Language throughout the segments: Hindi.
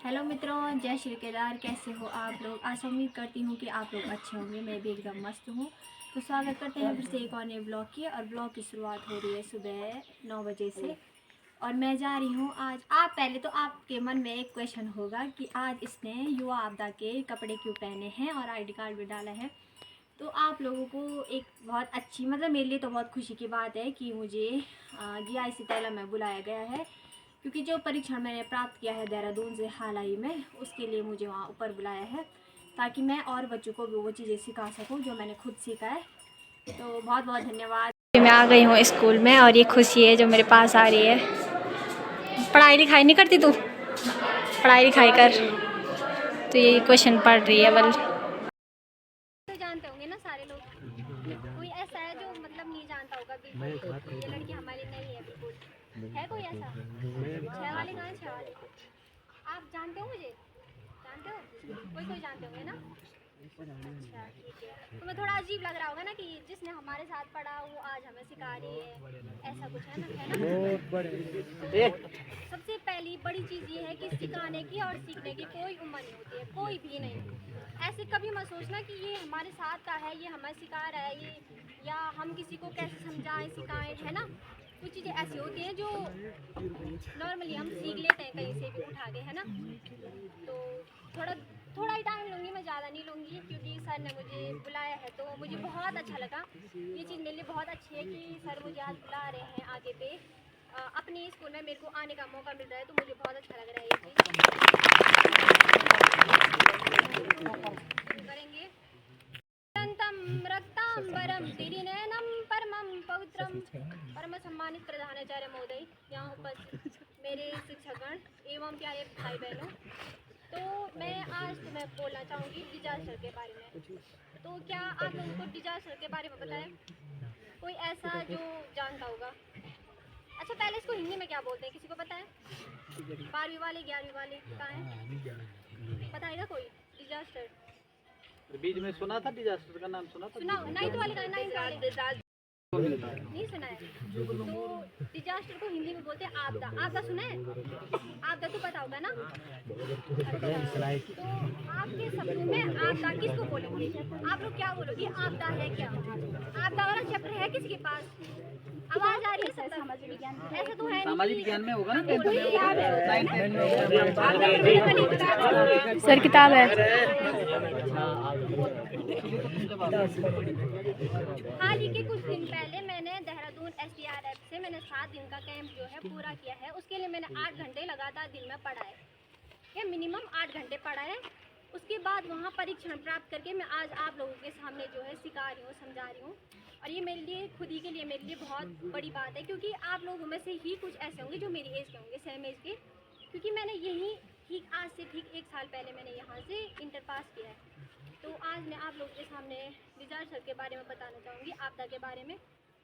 हेलो मित्रों, जय श्री केदार। कैसे हो आप लोग? आशा उम्मीद करती हूँ कि आप लोग अच्छे होंगे। मैं भी एकदम मस्त हूँ। तो स्वागत करते हैं फिर से एक और नए ब्लॉग की। और ब्लॉग की शुरुआत हो रही है सुबह 9 बजे से। और मैं जा रही हूँ आज। पहले तो आपके मन में एक क्वेश्चन होगा कि आज इसने युवा आपदा के कपड़े क्यों पहने हैं और आईडी कार्ड भी डाला है। तो आप लोगों को एक बहुत अच्छी, मतलब मेरे लिए तो बहुत खुशी की बात है कि मुझे GIC तैला में बुलाया गया है। क्योंकि जो परीक्षण मैंने प्राप्त किया है देहरादून से हाल ही में, उसके लिए मुझे वहाँ ऊपर बुलाया है ताकि मैं और बच्चों को भी वो चीज़ें सिखा सकूँ जो मैंने खुद सीखा है। तो बहुत बहुत धन्यवाद। मैं आ गई हूँ स्कूल में और ये खुशी है जो मेरे पास आ रही है। पढ़ाई लिखाई नहीं करती तू? पढ़ाई लिखाई कर। तो ये क्वेश्चन पढ़ रही है बल। तो जानते होंगे ना सारे लोग। कोई ऐसा है जो मतलब नहीं जानता होगा बिल्कुल ये लड़की हमारी नहीं है बिल्कुल? है कोई ऐसा? 6 वाले कहाँ हैं? 6 वाले आप जानते हो? मुझे जानते हो? कोई जानते होंगे ना? अच्छा, ठीक है। तो मैं थोड़ा अजीब लग रहा होगा ना कि जिसने हमारे साथ पढ़ा वो आज हमें सिखा रही है, ऐसा कुछ है ना? सबसे पहली बड़ी चीज़ ये है कि सिखाने की और सीखने की कोई उम्र नहीं होती है, कोई भी नहीं। ऐसे कभी मत सोचना कि ये हमारे साथ का है, ये हमें सिखा रहा है, ये या हम किसी को कैसे समझाएं सिखाएं, है ना? कुछ चीज़ें ऐसी होती हैं जो नॉर्मली हम सीख लेते हैं कहीं से भी उठा के, है ना? तो थोड़ा ही टाइम लूँगी, मैं ज़्यादा नहीं लूँगी क्योंकि सर ने मुझे बुलाया है तो मुझे बहुत अच्छा लगा। ये चीज़ मेरे लिए बहुत अच्छी है कि सर मुझे आज बुला रहे हैं आगे पे। अपने स्कूल में मेरे को आने का मौका मिल रहा है तो मुझे बहुत अच्छा लग रहा है ये चीज़। करेंगे अनंतम रक्तांबरम तिरिनयनम परमं पवित्रम परम सम्मानित प्रधानाचार्य महोदय, यहाँ उपस्थित मेरे शिक्षकगण एवं प्यारे भाई बहनों। तो मैं आज तुम्हें बोलना चाहूँगी डिजास्टर के बारे में। तो क्या आप लोगों को डिजास्टर के बारे में पता है? कोई ऐसा जो जानता होगा? अच्छा, पहले इसको हिंदी में क्या बोलते हैं, किसी को पता है? 12वीं वाले 11वीं वाले कहाँ हैं? बताएगा कोई? डिजास्टर बीच में सुना था, डिजास्टर का नाम सुना था? सुना? 9th वाले का? 9th वाले नहीं सुना है? तो डिजास्टर को हिंदी में बोलते हैं आपदा। आपदा सुना है? आपदा तो पता होगा ना? तो आपके शब्दों में आपदा किसको बोलेंगे? आप लोग क्या बोलोगे? आपदा है क्या? आपदा वाला चैप्टर है किसी के पास? आवाज आ रही है? सामाजिक विज्ञान ऐसा तो है नहीं। सामाजिक विज्ञान में होगा ना? सर किताब है। हाल ही के कुछ दिन पहले मैंने देहरादून SDRF से मैंने 7 दिन का कैंप जो है पूरा किया है। उसके लिए मैंने 8 घंटे लगातार दिन में पढ़ा है, या मिनिमम 8 घंटे पढ़ा है। उसके बाद वहाँ परीक्षण प्राप्त करके मैं आज आप लोगों के सामने जो है सिखा रही हूँ, समझा रही हूँ। और ये मेरे लिए खुद ही के लिए मेरे लिए बहुत बड़ी बात है क्योंकि आप लोगों में से ही कुछ ऐसे होंगे जो मेरी एज के होंगे, सेम एज के। क्योंकि मैंने यही ठीक आज से ठीक 1 साल पहले मैंने यहाँ से इंटर पास किया है। तो आज मैं आप लोगों के सामने डिजास्टर के बारे में बताना चाहूँगी, आपदा के बारे में।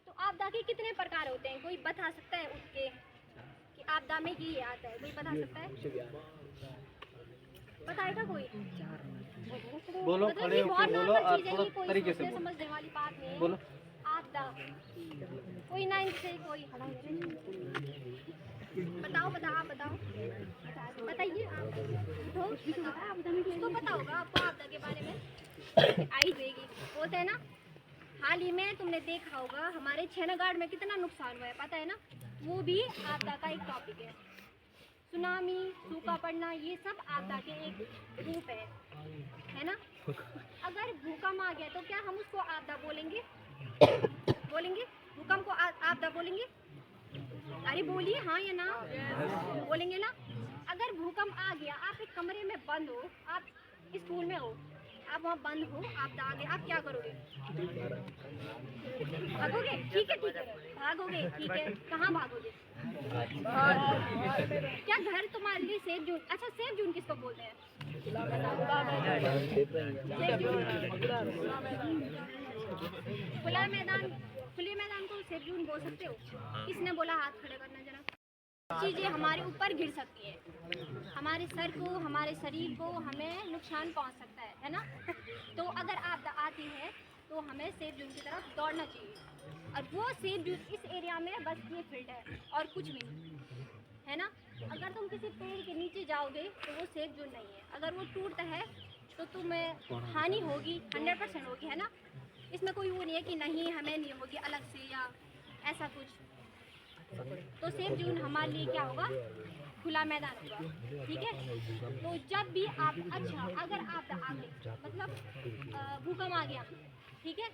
तो आपदा के कितने प्रकार होते हैं? कोई बता सकता है उठ के कि आपदा में ये आता है? कोई बता सकता है? बताएगा कोई? बोलो, मतलब खड़े ये होकर बहुत बोलो नॉर्मल और चीज़ है, थोड़ा ये कोई तरीके से सोचने बोलो। समझने वाली बात नहीं है। बोलो। आपदा कोई 9th से कोई बताओ आप बताओ, बताइए आप। उसको पता होगा आपको आपदा के बारे में? आई देगी बोलते हैं ना। हाल ही में तुमने देखा होगा हमारे छेनागाड़ में कितना नुकसान हुआ है, पता है ना? वो भी आपदा का एक टॉपिक है। सुनामी, सूखा पड़ना, ये सब आपदा के एक रूप है ना? अगर भूकंप आ गया तो क्या हम उसको आपदा बोलेंगे? बोलेंगे भूकंप को आपदा बोलेंगे? अरे बोलिए हाँ या ना। बोलेंगे ना? अगर भूकंप आ गया, आप एक कमरे में बंद हो, आप स्कूल में हो, आप वहाँ बंद हो, आपदा आ गया, आप क्या करोगे? भागोगे? ठीक है भागोगे, ठीक है। कहाँ भागोगे? क्या घर तुम्हारे लिए सेफ जोन? अच्छा, सेफ जोन किसको बोलते हैं? खुले मैदान को सेफ जोन बोल सकते हो? किसने बोला? हाथ खड़े करना जरा। चीज़ें हमारे ऊपर गिर सकती है, हमारे सर को, हमारे शरीर को हमें नुकसान पहुंच सकता है ना? तो अगर आपदा आती है तो हमें सेफ जोन की तरफ दौड़ना चाहिए। और वो सेफ जोन इस एरिया में बस ये फील्ड है और कुछ भी नहीं, है ना? अगर तुम किसी पेड़ के नीचे जाओगे तो वो सेफ जोन नहीं है। अगर वो टूटता है तो तुम्हें हानि होगी, 100% होगी, है ना। इसमें कोई वो नहीं है कि नहीं हमें नहीं होगी अलग से या ऐसा कुछ। तो सेफ जोन हमारे लिए क्या होगा, खुला मैदान होगा, ठीक है। तो जब भी आप अगर आप आगे मतलब भूकंप आ गया, ठीक है,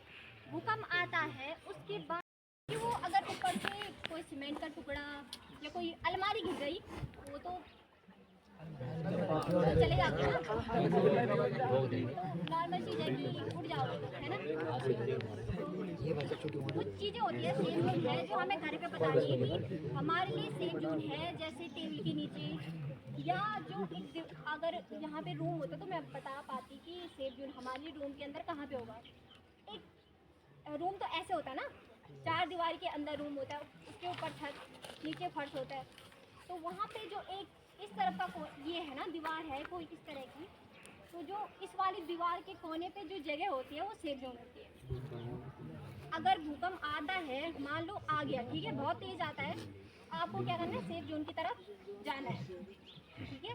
भूकंप आता है उसके बाद कि वो अगर ऊपर से कोई सीमेंट का टुकड़ा या कोई अलमारी गिर गई वो तो चले जाते हैं ना, नॉर्मल चीज़ है कि उड़ जाओगे, है ना। कुछ चीज़ें होती है सेफ जोन है जो हमें घर पे पता नहीं है कि हमारे लिए सेफ जोन है, जैसे टेबल के नीचे या जो एक अगर यहाँ पे रूम होता तो मैं बता पाती कि सेफ जोन हमारे लिए रूम के अंदर कहाँ पे होगा। एक रूम तो ऐसे होता है ना, 4 दीवार के अंदर रूम होता है, उसके ऊपर छत, नीचे फर्श होता है। तो वहाँ पे जो एक इस तरफ का ये है ना दीवार है कोई इस तरह की, तो जो इस वाली दीवार के कोने पे जो जगह होती है वो सेफ जोन होती है। अगर भूकंप आता है, मान लो आ गया, ठीक है, बहुत तेज आता है, आपको क्या करना है, सेफ जोन की तरफ जाना है, ठीक है।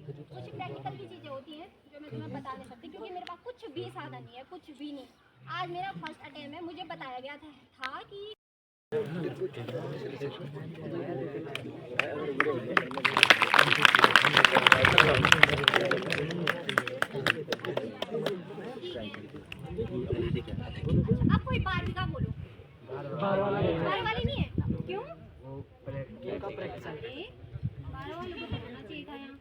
कुछ प्रैक्टिकल की चीज़ें होती हैं जो मैं तुम्हें बता नहीं सकती क्योंकि मेरे पास कुछ भी साधन नहीं है, कुछ भी नहीं। आज मेरा फर्स्ट अटेम्प्ट है, मुझे बताया गया था कि अब कोई बार का बोलो, बार वाले नहीं है, क्यों? अरे बार वाले को होना चाहिए था यहाँ।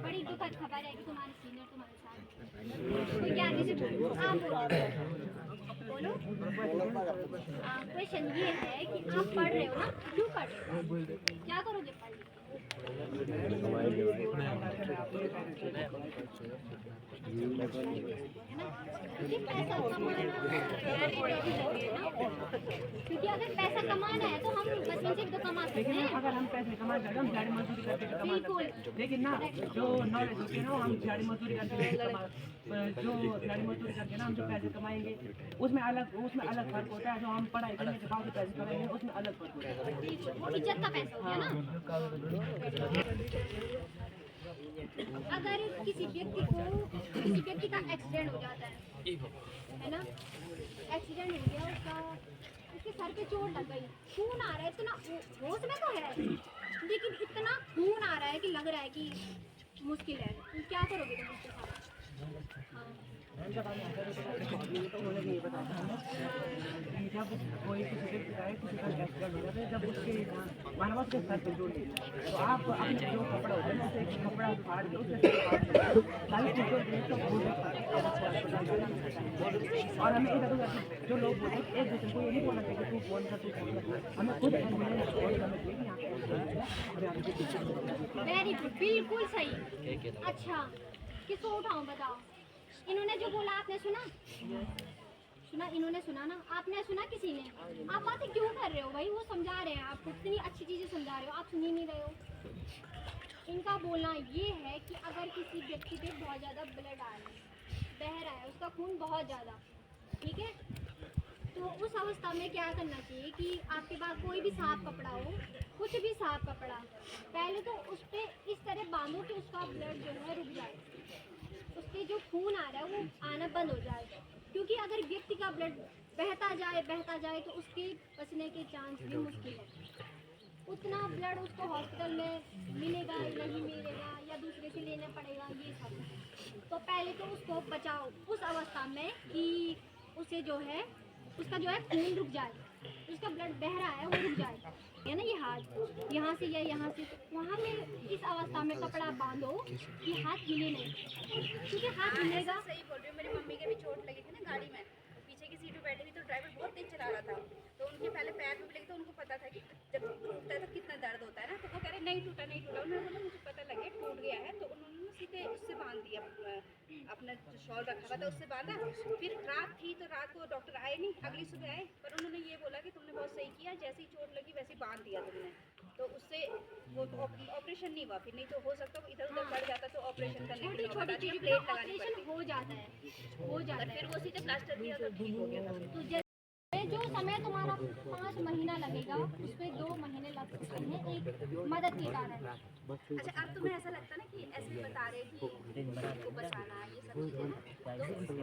बड़ी दुखद खबर है कि तुम्हारे सीनियर तुम्हारे साथ कोई क्या बोलो, आप बोलो। क्वेश्चन ये है कि आप पढ़ रहे हो ना, क्यों पढ़ रहे हो, क्या करोगे पढ़ के? पैसा क्योंकि अगर पैसा कमाना है तो हम बचपन से तो कमा सकते हैं। अगर हम पैसे कमा सकते हम दिहाड़ी मजदूरी करके तो कमा सकते हैं, लेकिन ना जो नॉलेज होती है ना हम दिहाड़ी मजदूरी करके जो दिहाड़ी मजदूरी करके ना हम जो पैसे कमाएंगे उसमें अलग फर्क होता है। जो हम पढ़ाई करने के बाद पैसे कमाएंगे उसमें अलग फर्क होता है, वो इज्जत का पैसा हो गया ना। अगर किसी व्यक्ति का एक्सीडेंट हो जाता है ना, एक्सीडेंट हो गया, उसके सर पे चोट लग गई, खून आ रहा है, इतना होश में तो है लेकिन इतना खून आ रहा है कि लग रहा है कि मुश्किल है, तो क्या करोगे तुम उसके साथ? जब कोई किसी व्यक्ति का किसी का एक्सीडेंट हो जाता है, जब उसके मानव के सर पे चोट लगी तो आप अपने जो कपड़ा होता है ना उसे कपड़ा फाड़ के और हमें इधर जो लोग बोलते हैं एक दूसरे को ये नहीं बोलना चाहिए कि तू फोन कर, हमें खुद वेरी गुड, बिल्कुल सही। अच्छा किसको उठाऊं बताओ? इन्होंने जो बोला आपने सुना, इन्होंने सुना ना, आपने सुना किसी ने? आप बातें क्यों कर रहे हो भाई? वो समझा रहे हैं आपको, इतनी अच्छी चीज़ें समझा रहे हो, आप सुन ही नहीं रहे हो। इनका बोलना ये है कि अगर किसी व्यक्ति पे बहुत ज़्यादा ब्लड आ रहा है, बह रहा है, उसका खून बहुत ज़्यादा, ठीक है, तो उस अवस्था में क्या करना चाहिए कि आपके पास कोई भी साफ कपड़ा हो, कुछ भी साफ कपड़ा, पहले तो उस पर इस तरह बांधो कि उसका ब्लड जो है रुक जाए, उसके जो खून आ रहा है वो आना बंद हो जाए। क्योंकि अगर व्यक्ति का ब्लड बहता जाए तो उसके बचने के चांस भी मुश्किल है। उतना ब्लड उसको हॉस्पिटल में मिलेगा या नहीं मिलेगा या दूसरे से लेना पड़ेगा, ये सब। तो पहले तो उसको बचाओ उस अवस्था में कि उसे जो है उसका जो है खून रुक जाए, उसका ब्लड बह रहा है वो रुक जाए, है ना। ये हाथ यहाँ से या यहाँ से, तो वहाँ पे इस अवस्था में कपड़ा बांधो कि हाथ हिले नहीं, क्योंकि हाथ हिलेगा। सही बोल रही हूँ, मेरी मम्मी के भी चोट लगी थी ना गाड़ी में, पीछे की सीट पे बैठी थी तो ड्राइवर बहुत तेज चला रहा था, तो उनके पहले पैर में भी लगी, तो उनको पता था कि जब टूटता है तो कितना दर्द होता है ना, तो वो कह रहे नहीं टूटा। उन्होंने बोला मुझे पता लगे टूट गया है, तो उन्होंने सीधे उससे बांध दिया, अपना जो शॉल रखा हुआ था उससे बांधा। फिर रात थी तो रात को डॉक्टर आए नहीं, अगली सुबह आए, पर उन्होंने ये बोला कि तुमने बहुत सही किया, जैसी चोट लगी वैसे बांध दिया तुमने, तो उससे वो ऑपरेशन नहीं हुआ। फिर नहीं तो हो सकता वो इधर उधर बढ़ जाता तो ऑपरेशन करने के लिए छोटी चीज़ प्लेट लगानी ऑपरेशन पड़ती, हो जाता है, फिर वो सीधे प्लास्टर दिया तो ठीक हो गया था। तो जैसे जो समय तुम्हारा 5 महीना लगेगा उसमें 2 महीने लग सकते हैं एक मदद के कारण। अच्छा, अब तुम्हें ऐसा लगता है ना कि ऐसे बता रहे कि को बचाना है ये सब चीज़ें ना, तो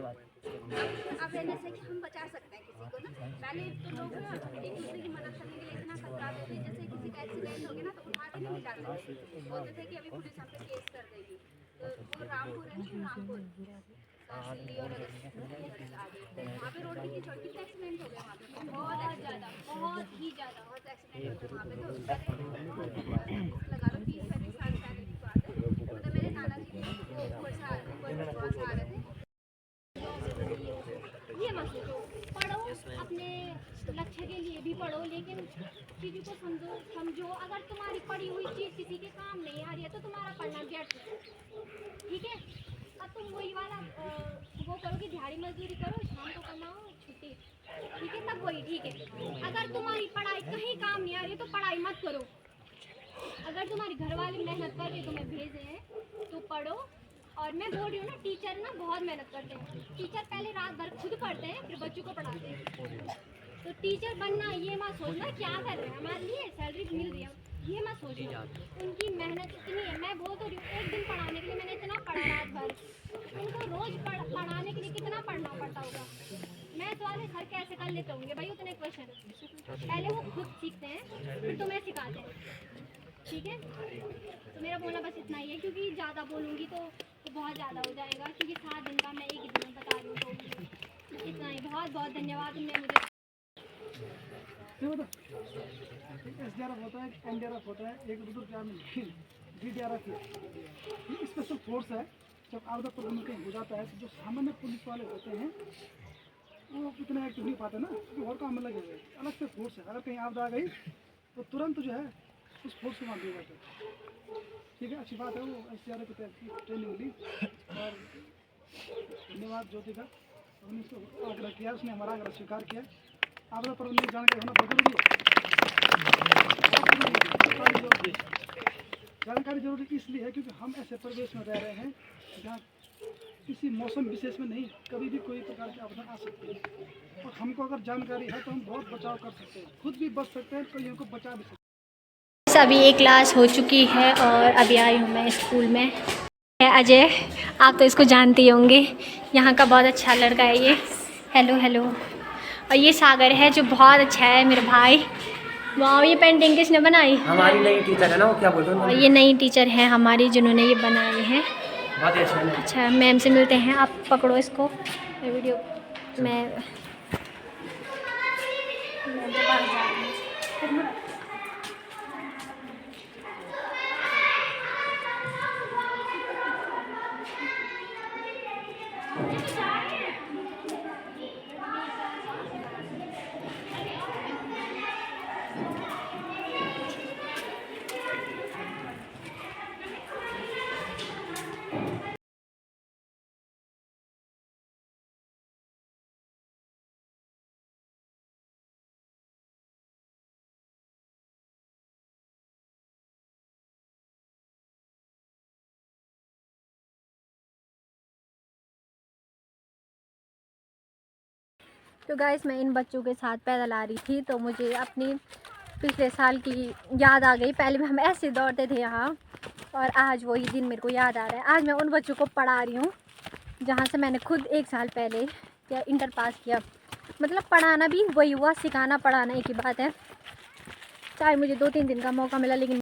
अब जैसे कि हम बचा सकते हैं किसी को ना। पहले तो लोग ना एक दूसरे की मदद करने के लिए इतना कतराते थे, जैसे किसी का एक्सीडेंट हो गया ना तो उठा के नहीं मिटाते थे, बोलते थे कि अभी पुलिस हम पे केस कर देगी। तो वो रामपुर है ना, रामपुर दिल्ली और वहाँ पे रोड कितनी छोटी एक्सीडेंट हो गए वहाँ पे, बहुत ज़्यादा, बहुत ही ज़्यादा बहुत एक्सीडेंट हो गए वहाँ पे। तो लगा लो 30-35 साल पहले की बात है, मतलब मेरे नाना जी वो ऊपर से आ रहे थे। ये मत सोचो, पढ़ो अपने लक्ष्य के लिए भी पढ़ो, लेकिन चीज़ों को समझो। अगर तुम्हारी पढ़ी हुई चीज़ किसी के काम नहीं आ रही है तो तुम्हारा पढ़ना व्यर्थ है, ठीक है। अब तुम वही वाला वो करो कि दिहाड़ी मजदूरी करो, शाम को कमाओ, छुट्टी, ठीक है, तब वही ठीक है। अगर तुम्हारी पढ़ाई कहीं काम नहीं आ रही तो पढ़ाई मत करो। अगर तुम्हारे घर वाले मेहनत करके तुम्हें भेजे हैं तो पढ़ो। और मैं बोल रही हूँ ना, टीचर ना बहुत मेहनत करते हैं। टीचर पहले रात भर खुद पढ़ते हैं फिर बच्चों को पढ़ाते हैं। तो टीचर बनना ये मत सोचना क्या कर रहे हैं, हमारे लिए सैलरी मिल रही है, ये मत सोचना। उनकी मेहनत इतनी है, मैं बोल तो रही हूँ, एक दिन पढ़ाने के लिए मैंने इतना पढ़ा रात भर, उनको रोज पढ़ाने के लिए कितना पढ़ना पड़ता होगा। मैथ वाले सर कैसे कर लेते होंगे भाई उतने क्वेश्चन, पहले वो खुद सीखते हैं फिर तुम्हें सिखाते हैं, ठीक है। तो मेरा बोलना बस इतना ही है, क्योंकि ज़्यादा बोलूँगी तो बहुत ज़्यादा हो जाएगा, क्योंकि 7 दिन का मैं एक ही दिन में बता रही हूँ। तो इतना ही, बहुत बहुत धन्यवाद तुमने मुझे। SDRF होता है, NDRF होता है, एक बुजुर्ग आदमी DDRF ये स्पेशल फोर्स है। जब आपदा प्रबंधन कहीं हो जाता है तो जो सामान्य पुलिस वाले होते हैं वो इतना एक्टिव नहीं पाते ना, क्योंकि और काम अलग है, अलग से फोर्स है। अगर कहीं आपदा आ गई तो तुरंत जो है उस फोर्स को वहाँ दिए जाते हैं, ठीक है। अच्छी बात है, वो SDRF की ट्रेनिंग ली और धन्यवाद ज्योति का, हमने उसको आग्रह किया, उसने हमारा आग्रह स्वीकार किया। आपदा प्रबंधन की जानकारी होना बहुत जरूरी है। जानकारी जरूरी इसलिए है क्योंकि हम ऐसे परिवेश में रह रहे हैं जहाँ किसी मौसम विशेष में नहीं कभी भी कोई प्रकार की आपदा आ सकती है, और हमको अगर जानकारी है तो हम बहुत बचाव कर सकते हैं, खुद भी बच सकते हैं, कईयों को बचा भी सकते हैं। अभी एक क्लास हो चुकी है और अभी आई हूँ मैं स्कूल में। अजय, आप तो इसको जानते ही होंगे, यहाँ का बहुत अच्छा लड़का है ये। Hello hello. और ये सागर है जो बहुत अच्छा है मेरा भाई। वाह, ये पेंटिंग किसने बनाई? हमारी नई टीचर है ना, वो क्या बोलते हैं, और ये नई टीचर है हमारी जिन्होंने ये बनाए हैं। बहुत ही अच्छा है। अच्छा, मैम से मिलते हैं, आप पकड़ो इसको, मैं वीडियो मैं के पास जा रही हूँ। तो गाइस, मैं इन बच्चों के साथ पैदल आ रही थी तो मुझे अपनी पिछले साल की याद आ गई। पहले हम ऐसे दौड़ते थे यहाँ, और आज वही दिन मेरे को याद आ रहा है। आज मैं उन बच्चों को पढ़ा रही हूँ जहाँ से मैंने खुद 1 साल पहले या इंटर पास किया। मतलब पढ़ाना भी वही हुआ, सिखाना पढ़ाना एक ही बात है। चाहे मुझे 2-3 दिन का मौका मिला, लेकिन